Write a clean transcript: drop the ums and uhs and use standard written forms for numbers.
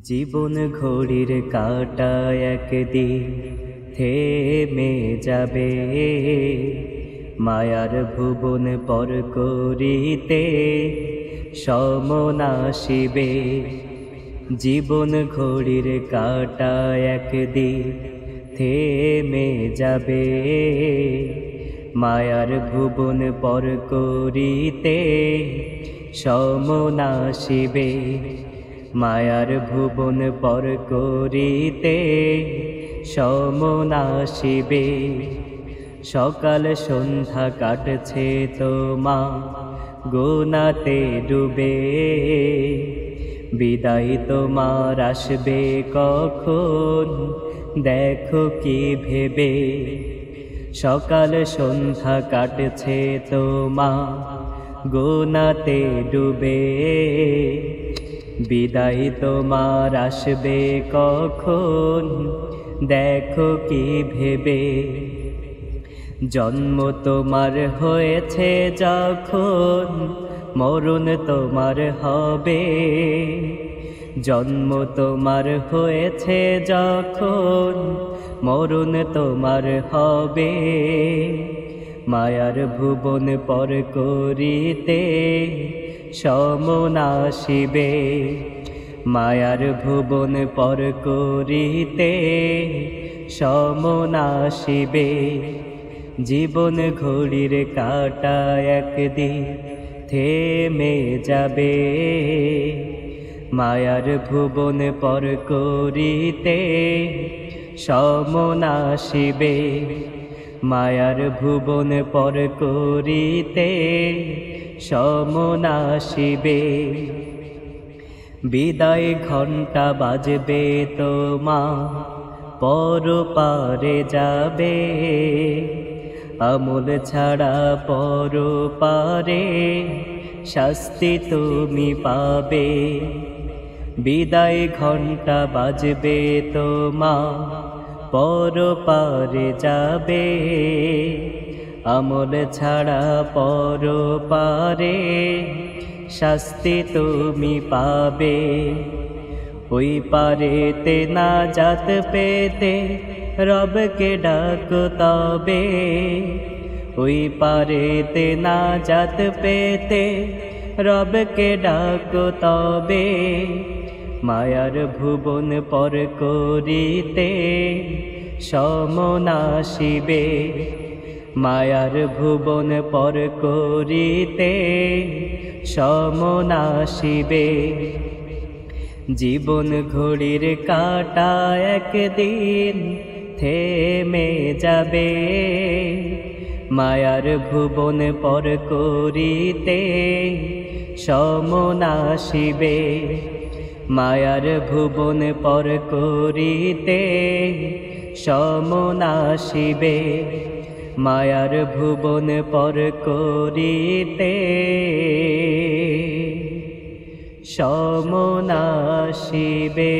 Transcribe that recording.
জীবন ঘড়ির কাঁটা একদিন থেমে যাবে, মায়ার ভুবন পর করিতে সমন আসিবে। জীবন ঘড়ির কাঁটা একদিন থেমে যাবে, মায়ার ভুবন পর করিতে সমন আসিবে। মায়ার ভুবন পর করিতে সমন আসিবে। সকাল সন্ধ্যা কাটছে তোমা গুনাতে ডুবে, বিদায় তোমার আসবে কখন দেখো কি ভেবে। সকাল সন্ধ্যা কাটছে তোমা গুনাতে ডুবে, বিদায় তোমার আসবে কখন দেখো কি ভেবে। জন্ম তোমার হয়েছে যখন মরণ তোমার হবে, জন্ম তোমার হয়েছে যখন মরণ তোমার হবে। মায়ার ভুবন পর করিতে সমন আসিবে, মায়ার ভুবন পর করিতে সমন আসিবে। জীবন ঘড়ির কাঁটা একদিন থেমে যাবে, মায়ার ভুবন পর করিতে সমন আসিবে। মায়ার ভুবন পর করিতে সমন আসিবে। বিদায় ঘণ্টা বাজবে তোমা পর পারে যাবে, আমল ছাড়া পর পারে শাস্তি তুমি পাবে। বিদায় ঘণ্টা বাজবে তোমা পর পারে যাবে, আমল ছাড়া পর পারে শাস্তি তুমি পাবে। ওই পারেতে না জাত পেতে রবকে ডাক তবে, ওই পারেতে না জাত পেতে রবকে ডাক তবে। মায়ার ভুবন পর করিতে সমন আসিবে, মায়ার ভুবন পর করিতে সমন আসিবে। জীবন ঘড়ির কাঁটা একদিন থেমে যাবে, মায়ার ভুবন পর করিতে সমন আসিবে। মায়ার ভুবন পর করিতে সমন আসিবে, মায়ার ভুবন পর করিতে সমন আসিবে।